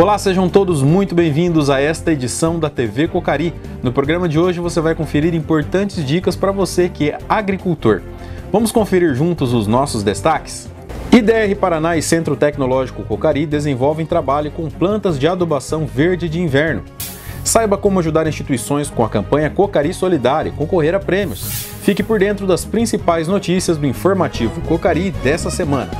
Olá, sejam todos muito bem-vindos a esta edição da TV Cocari. No programa de hoje você vai conferir importantes dicas para você que é agricultor. Vamos conferir juntos os nossos destaques? IDR Paraná e Centro Tecnológico Cocari desenvolvem trabalho com plantas de adubação verde de inverno. Saiba como ajudar instituições com a campanha Cocari Solidária e concorrer a prêmios. Fique por dentro das principais notícias do informativo Cocari dessa semana.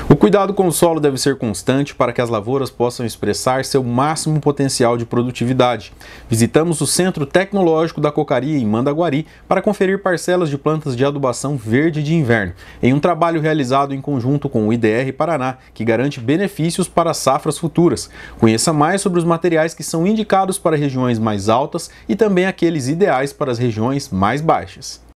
O cuidado com o solo deve ser constante para que as lavouras possam expressar seu máximo potencial de produtividade. Visitamos o Centro Tecnológico da Cocari em Mandaguari para conferir parcelas de plantas de adubação verde de inverno, em um trabalho realizado em conjunto com o IDR Paraná, que garante benefícios para safras futuras. Conheça mais sobre os materiais que são indicados para regiões mais altas e também aqueles ideais para as regiões mais baixas.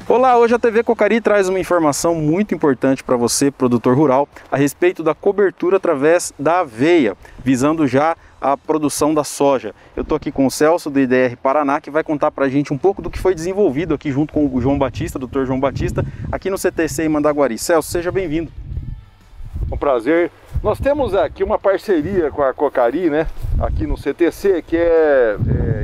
Olá, hoje a TV Cocari traz uma informação muito importante para você, produtor rural, a respeito da cobertura através da aveia, visando já a produção da soja. Eu estou aqui com o Celso do IDR Paraná, que vai contar para a gente um pouco do que foi desenvolvido aqui junto com o João Batista, Dr. João Batista, aqui no CTC em Mandaguari. Celso, seja bem-vindo. Um prazer. Nós temos aqui uma parceria com a Cocari, né? Aqui no CTC, que é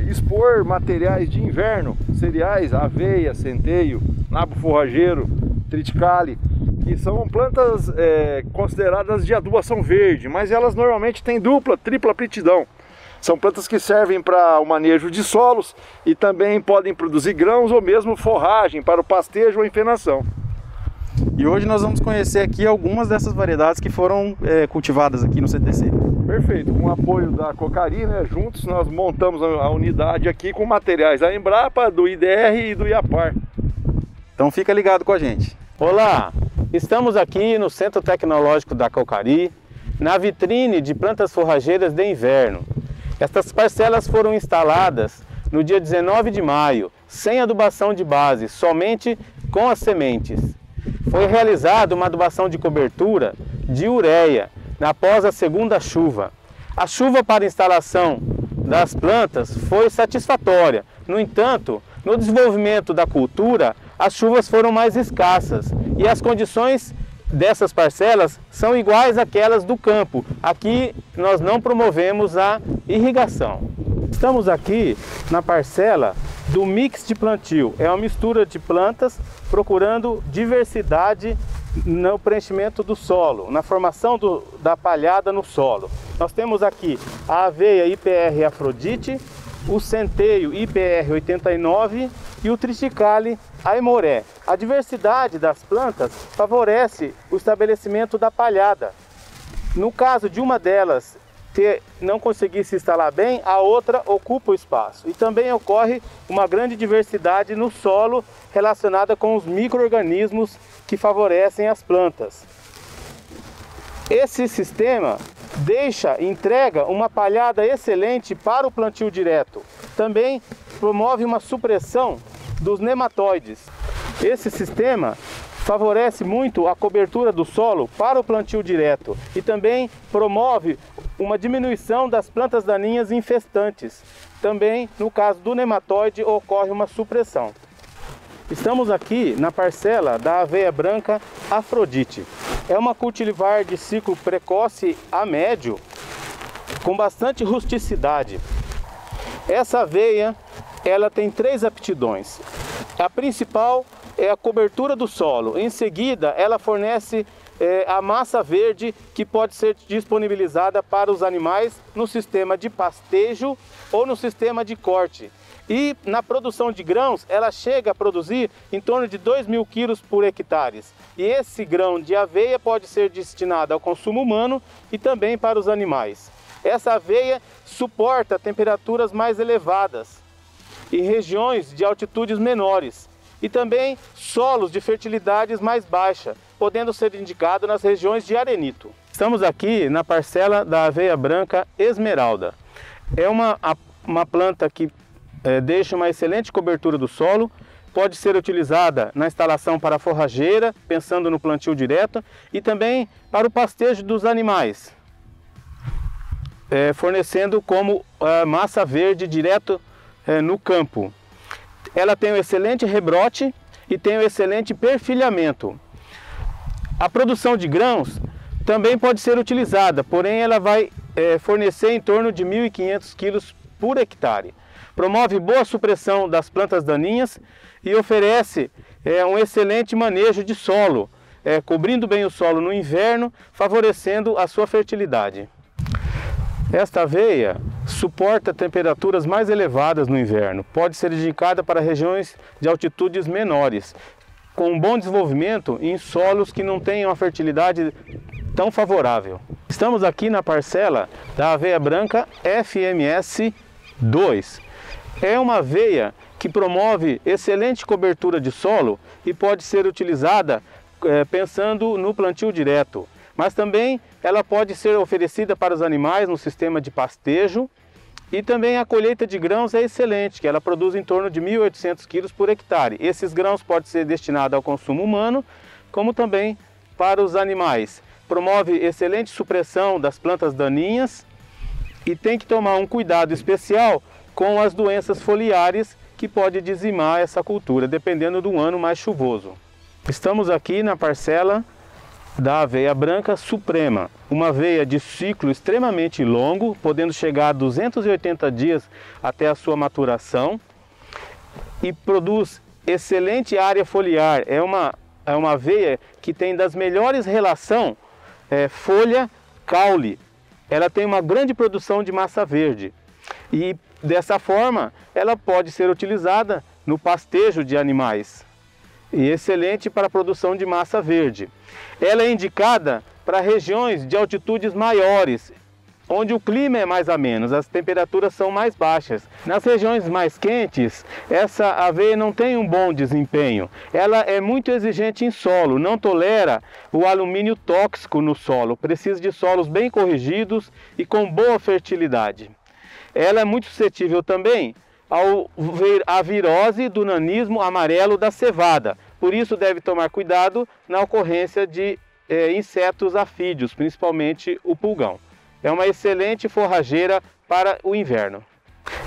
expor materiais de inverno, cereais, aveia, centeio, nabo forrageiro, triticale, que são plantas consideradas de adubação verde, mas elas normalmente têm dupla, tripla aptidão. São plantas que servem para o manejo de solos e também podem produzir grãos ou mesmo forragem para o pastejo ou enfenação. E hoje nós vamos conhecer aqui algumas dessas variedades que foram cultivadas aqui no CTC. Perfeito, com o apoio da Cocari, né, juntos nós montamos a unidade aqui com materiais da Embrapa, do IDR e do IAPAR. Então fica ligado com a gente. Olá, estamos aqui no Centro Tecnológico da Cocari, na vitrine de plantas forrageiras de inverno. Estas parcelas foram instaladas no dia 19 de maio, sem adubação de base, somente com as sementes. Foi realizada uma adubação de cobertura de ureia após a segunda chuva. A chuva para a instalação das plantas foi satisfatória. No entanto, no desenvolvimento da cultura, as chuvas foram mais escassas e as condições dessas parcelas são iguais àquelas do campo. Aqui nós não promovemos a irrigação. Estamos aqui na parcela do mix de plantio. É uma mistura de plantas procurando diversidade no preenchimento do solo, na formação da palhada no solo. Nós temos aqui a aveia IPR Afrodite, o centeio IPR 89 e o triticale Aimoré. A diversidade das plantas favorece o estabelecimento da palhada. No caso de uma delas não conseguir se instalar bem, a outra ocupa o espaço. E também ocorre uma grande diversidade no solo relacionada com os micro-organismos que favorecem as plantas. Esse sistema entrega uma palhada excelente para o plantio direto. Também promove uma supressão dos nematóides. Esse sistema favorece muito a cobertura do solo para o plantio direto e também promove uma diminuição das plantas daninhas infestantes. Também, no caso do nematóide, ocorre uma supressão. Estamos aqui na parcela da aveia branca Afrodite. É uma cultivar de ciclo precoce a médio, com bastante rusticidade. Essa aveia, ela tem 3 aptidões. A principal é a cobertura do solo. Em seguida, ela fornece a massa verde que pode ser disponibilizada para os animais no sistema de pastejo ou no sistema de corte. E na produção de grãos, ela chega a produzir em torno de 2.000 quilos por hectare. E esse grão de aveia pode ser destinado ao consumo humano e também para os animais. Essa aveia suporta temperaturas mais elevadas em regiões de altitudes menores e também solos de fertilidades mais baixa, podendo ser indicado nas regiões de arenito. Estamos aqui na parcela da aveia branca Esmeralda. É uma planta que deixa uma excelente cobertura do solo, pode ser utilizada na instalação para forrageira, pensando no plantio direto, e também para o pastejo dos animais, fornecendo como massa verde direto no campo. ela tem um excelente rebrote e tem um excelente perfilhamento. A produção de grãos também pode ser utilizada, porém ela vai fornecer em torno de 1.500 quilos por hectare. Promove boa supressão das plantas daninhas e oferece um excelente manejo de solo, cobrindo bem o solo no inverno, favorecendo a sua fertilidade. Esta aveia suporta temperaturas mais elevadas no inverno, pode ser indicada para regiões de altitudes menores, com um bom desenvolvimento em solos que não tenham a fertilidade tão favorável. Estamos aqui na parcela da aveia branca FMS 2. É uma aveia que promove excelente cobertura de solo e pode ser utilizada pensando no plantio direto. Mas também ela pode ser oferecida para os animais no sistema de pastejo, e também a colheita de grãos é excelente, que ela produz em torno de 1.800 quilos por hectare. Esses grãos podem ser destinados ao consumo humano, como também para os animais. Promove excelente supressão das plantas daninhas e tem que tomar um cuidado especial com as doenças foliares que pode dizimar essa cultura, dependendo do ano mais chuvoso. Estamos aqui na parcela da aveia branca suprema, uma aveia de ciclo extremamente longo, podendo chegar a 280 dias até a sua maturação, e produz excelente área foliar. É uma aveia que tem das melhores relação folha-caule. Ela tem uma grande produção de massa verde e dessa forma ela pode ser utilizada no pastejo de animais e excelente para a produção de massa verde. Ela é indicada para regiões de altitudes maiores, onde o clima é mais ameno, as temperaturas são mais baixas. Nas regiões mais quentes, essa aveia não tem um bom desempenho. Ela é muito exigente em solo, não tolera o alumínio tóxico no solo, precisa de solos bem corrigidos e com boa fertilidade. Ela é muito suscetível também à virose do nanismo amarelo da cevada. Por isso deve tomar cuidado na ocorrência de insetos afídeos, principalmente o pulgão. É uma excelente forrageira para o inverno.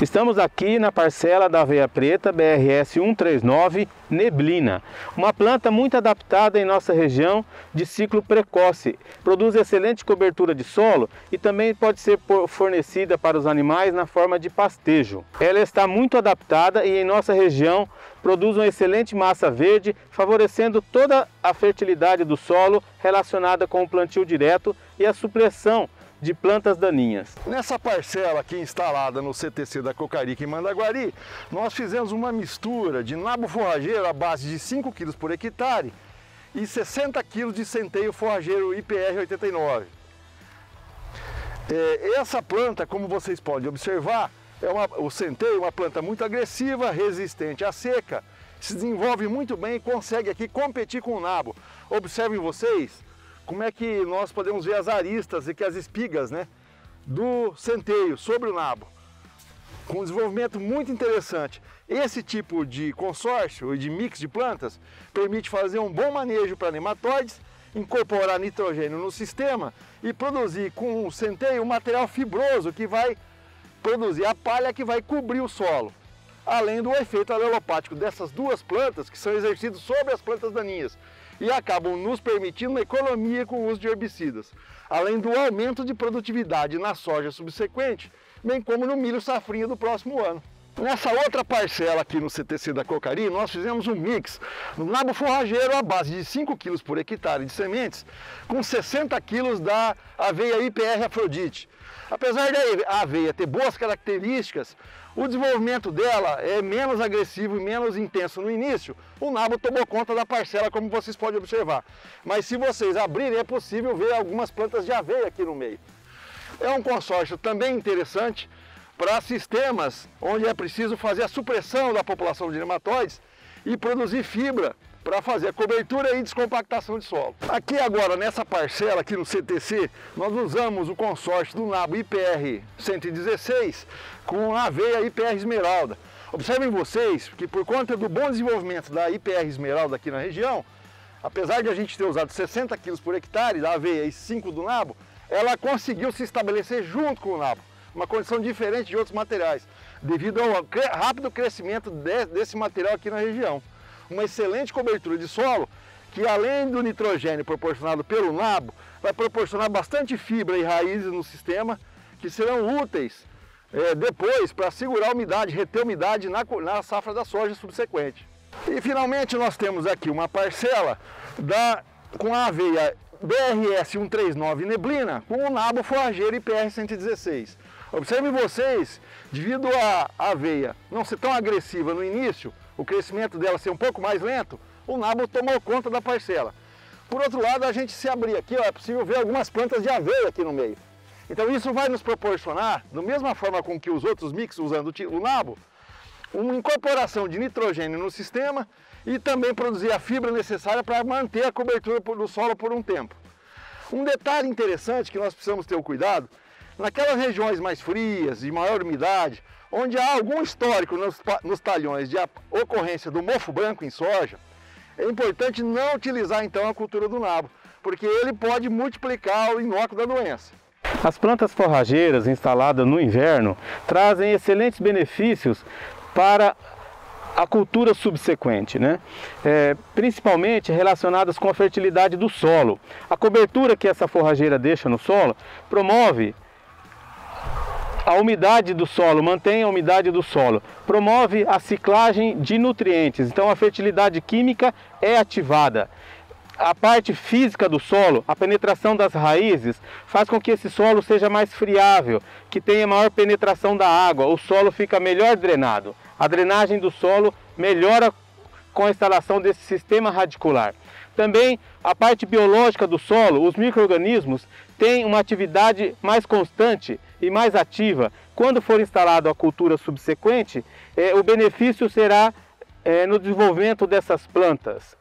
Estamos aqui na parcela da aveia preta BRS 139 Neblina, uma planta muito adaptada em nossa região de ciclo precoce. Produz excelente cobertura de solo e também pode ser fornecida para os animais na forma de pastejo. Ela está muito adaptada e em nossa região produz uma excelente massa verde, favorecendo toda a fertilidade do solo relacionada com o plantio direto e a supressão de plantas daninhas. Nessa parcela aqui instalada no CTC da Cocarica em Mandaguari, nós fizemos uma mistura de nabo forrageiro à base de 5 kg por hectare e 60 kg de centeio forrageiro IPR 89. Essa planta, como vocês podem observar, o centeio é uma planta muito agressiva, resistente à seca, se desenvolve muito bem e consegue aqui competir com o nabo. Observem vocês como é que nós podemos ver as aristas e que as espigas, né, do centeio sobre o nabo, com um desenvolvimento muito interessante. Esse tipo de consórcio e de mix de plantas permite fazer um bom manejo para nematóides, incorporar nitrogênio no sistema e produzir com o centeio um material fibroso que vai produzir a palha que vai cobrir o solo, além do efeito alelopático dessas duas plantas que são exercidos sobre as plantas daninhas e acabam nos permitindo uma economia com o uso de herbicidas, além do aumento de produtividade na soja subsequente, bem como no milho safrinha do próximo ano. Nessa outra parcela aqui no CTC da Cocari, nós fizemos um mix no nabo forrageiro à base de 5 kg por hectare de sementes, com 60 kg da aveia IPR Afrodite. Apesar da aveia ter boas características, o desenvolvimento dela é menos agressivo e menos intenso no início. O nabo tomou conta da parcela, como vocês podem observar. Mas se vocês abrirem, é possível ver algumas plantas de aveia aqui no meio. É um consórcio também interessante para sistemas onde é preciso fazer a supressão da população de nematóides e produzir fibra para fazer a cobertura e descompactação de solo. Aqui agora, nessa parcela aqui no CTC, nós usamos o consórcio do nabo IPR 116 com a aveia IPR Esmeralda. Observem vocês que por conta do bom desenvolvimento da IPR Esmeralda aqui na região, apesar de a gente ter usado 60 kg por hectare da aveia e 5 do nabo, ela conseguiu se estabelecer junto com o nabo. uma condição diferente de outros materiais, devido ao rápido crescimento desse material aqui na região. Uma excelente cobertura de solo, que além do nitrogênio proporcionado pelo nabo, vai proporcionar bastante fibra e raízes no sistema, que serão úteis depois para segurar a umidade, reter umidade na safra da soja subsequente. E finalmente nós temos aqui uma parcela com a aveia BRS 139 Neblina com o nabo forrageiro IPR 116. Observem vocês, devido à aveia não ser tão agressiva no início, o crescimento dela ser um pouco mais lento, o nabo tomou conta da parcela. Por outro lado, a gente se abrir aqui, ó, é possível ver algumas plantas de aveia aqui no meio. Então isso vai nos proporcionar, da mesma forma com que os outros mix usando o nabo, uma incorporação de nitrogênio no sistema e também produzir a fibra necessária para manter a cobertura do solo por um tempo. Um detalhe interessante que nós precisamos ter o cuidado, naquelas regiões mais frias, de maior umidade, onde há algum histórico nos talhões de ocorrência do mofo branco em soja, é importante não utilizar então a cultura do nabo, porque ele pode multiplicar o inóculo da doença. As plantas forrageiras instaladas no inverno trazem excelentes benefícios para a cultura subsequente, né? Principalmente relacionadas com a fertilidade do solo. A cobertura que essa forrageira deixa no solo promove a umidade do solo, mantém a umidade do solo, promove a ciclagem de nutrientes, então a fertilidade química é ativada. A parte física do solo, a penetração das raízes, faz com que esse solo seja mais friável, que tenha maior penetração da água, o solo fica melhor drenado. A drenagem do solo melhora com a instalação desse sistema radicular. Também a parte biológica do solo, os micro-organismos têm uma atividade mais constante e mais ativa. Quando for instalado a cultura subsequente, o benefício será no desenvolvimento dessas plantas.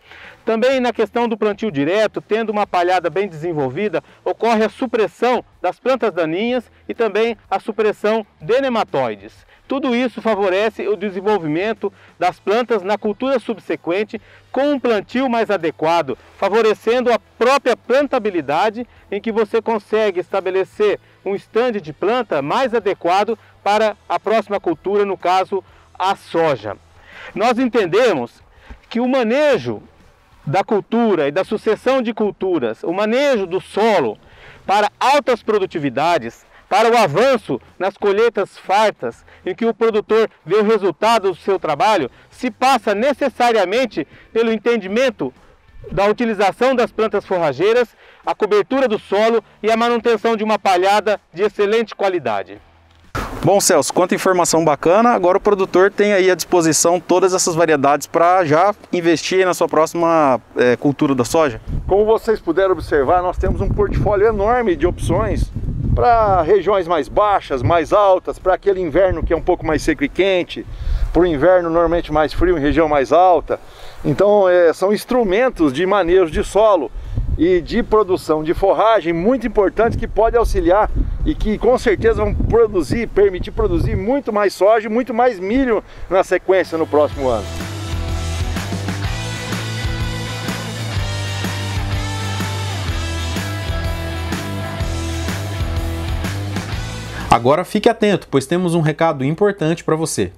Também na questão do plantio direto, tendo uma palhada bem desenvolvida, ocorre a supressão das plantas daninhas e também a supressão de nematóides. Tudo isso favorece o desenvolvimento das plantas na cultura subsequente com um plantio mais adequado, favorecendo a própria plantabilidade, em que você consegue estabelecer um estande de planta mais adequado para a próxima cultura, no caso a soja. Nós entendemos que o manejo da cultura e da sucessão de culturas, o manejo do solo para altas produtividades, para o avanço nas colheitas fartas, em que o produtor vê o resultado do seu trabalho, se passa necessariamente pelo entendimento da utilização das plantas forrageiras, a cobertura do solo e a manutenção de uma palhada de excelente qualidade. Bom, Celso, quanta informação bacana. Agora o produtor tem aí à disposição todas essas variedades para já investir na sua próxima cultura da soja? Como vocês puderam observar, nós temos um portfólio enorme de opções para regiões mais baixas, mais altas, para aquele inverno que é um pouco mais seco e quente, para o inverno normalmente mais frio em região mais alta. Então são instrumentos de manejo de solo e de produção de forragem muito importantes que podem auxiliar e que com certeza vão permitir produzir muito mais soja e muito mais milho na sequência no próximo ano. Agora fique atento, pois temos um recado importante para você.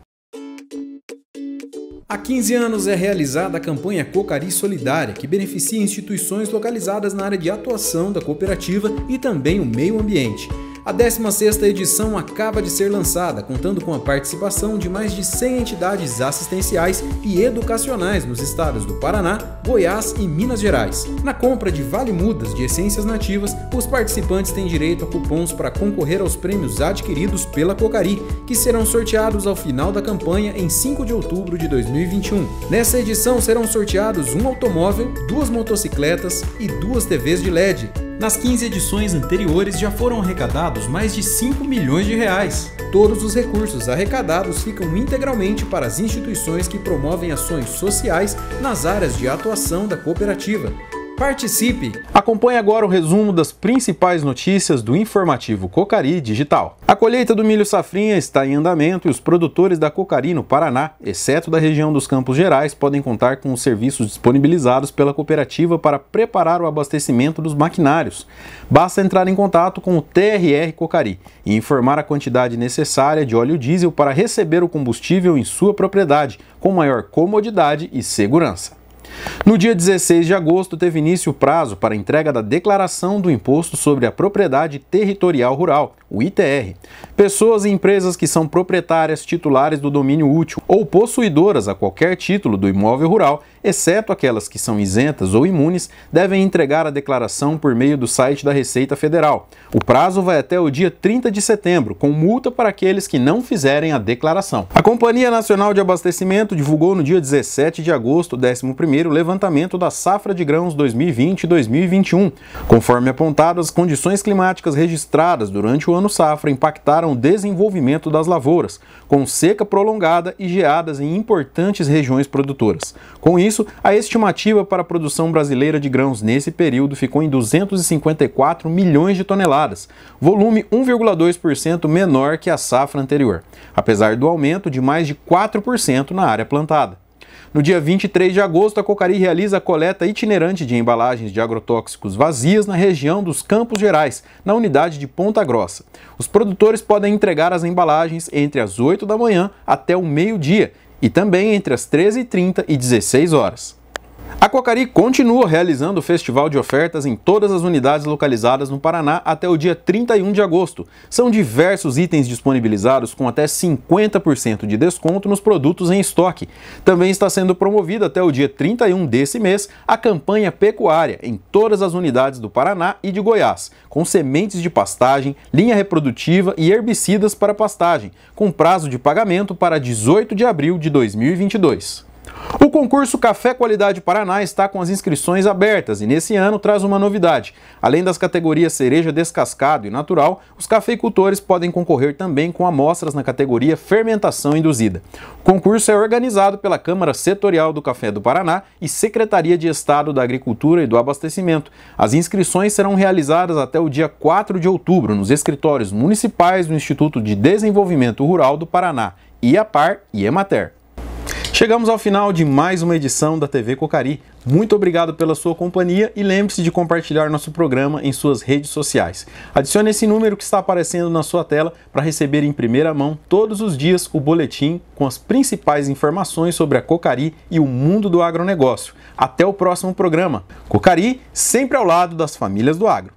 Há 15 anos é realizada a campanha Cocari Solidária, que beneficia instituições localizadas na área de atuação da cooperativa e também o meio ambiente. A 16ª edição acaba de ser lançada, contando com a participação de mais de 100 entidades assistenciais e educacionais nos estados do Paraná, Goiás e Minas Gerais. Na compra de vale-mudas de essências nativas, os participantes têm direito a cupons para concorrer aos prêmios adquiridos pela Cocari, que serão sorteados ao final da campanha em 5 de outubro de 2021. Nessa edição serão sorteados um automóvel, 2 motocicletas e 2 TVs de LED. Nas 15 edições anteriores já foram arrecadados mais de 5 milhões de reais. Todos os recursos arrecadados ficam integralmente para as instituições que promovem ações sociais nas áreas de atuação da cooperativa. Participe! Acompanhe agora o resumo das principais notícias do informativo Cocari Digital. A colheita do milho safrinha está em andamento e os produtores da Cocari no Paraná, exceto da região dos Campos Gerais, podem contar com os serviços disponibilizados pela cooperativa para preparar o abastecimento dos maquinários. Basta entrar em contato com o TRR Cocari e informar a quantidade necessária de óleo diesel para receber o combustível em sua propriedade, com maior comodidade e segurança. No dia 16 de agosto, teve início o prazo para a entrega da declaração do Imposto sobre a Propriedade Territorial Rural, o ITR. Pessoas e empresas que são proprietárias titulares do domínio útil ou possuidoras a qualquer título do imóvel rural, exceto aquelas que são isentas ou imunes, devem entregar a declaração por meio do site da Receita Federal. O prazo vai até o dia 30 de setembro, com multa para aqueles que não fizerem a declaração. A Companhia Nacional de Abastecimento divulgou no dia 17 de agosto o 11º levantamento da safra de grãos 2020 e 2021. Conforme apontado, as condições climáticas registradas durante o ano safra impactaram o desenvolvimento das lavouras, com seca prolongada e geadas em importantes regiões produtoras. Com isso, a estimativa para a produção brasileira de grãos nesse período ficou em 254 milhões de toneladas, volume 1,2% menor que a safra anterior, apesar do aumento de mais de 4% na área plantada. No dia 23 de agosto, a Cocari realiza a coleta itinerante de embalagens de agrotóxicos vazias na região dos Campos Gerais, na unidade de Ponta Grossa. Os produtores podem entregar as embalagens entre as 8 da manhã até o meio-dia e também entre as 13h30 e 16 horas. A Cocari continua realizando o festival de ofertas em todas as unidades localizadas no Paraná até o dia 31 de agosto. São diversos itens disponibilizados com até 50% de desconto nos produtos em estoque. Também está sendo promovida até o dia 31 desse mês a campanha pecuária em todas as unidades do Paraná e de Goiás, com sementes de pastagem, linha reprodutiva e herbicidas para pastagem, com prazo de pagamento para 18 de abril de 2022. O concurso Café Qualidade Paraná está com as inscrições abertas e nesse ano traz uma novidade. Além das categorias cereja descascado e natural, os cafeicultores podem concorrer também com amostras na categoria fermentação induzida. O concurso é organizado pela Câmara Setorial do Café do Paraná e Secretaria de Estado da Agricultura e do Abastecimento. As inscrições serão realizadas até o dia 4 de outubro nos escritórios municipais do Instituto de Desenvolvimento Rural do Paraná, IAPAR e EMATER. Chegamos ao final de mais uma edição da TV Cocari. Muito obrigado pela sua companhia e lembre-se de compartilhar nosso programa em suas redes sociais. Adicione esse número que está aparecendo na sua tela para receber em primeira mão todos os dias o boletim com as principais informações sobre a Cocari e o mundo do agronegócio. Até o próximo programa. Cocari, sempre ao lado das famílias do agro.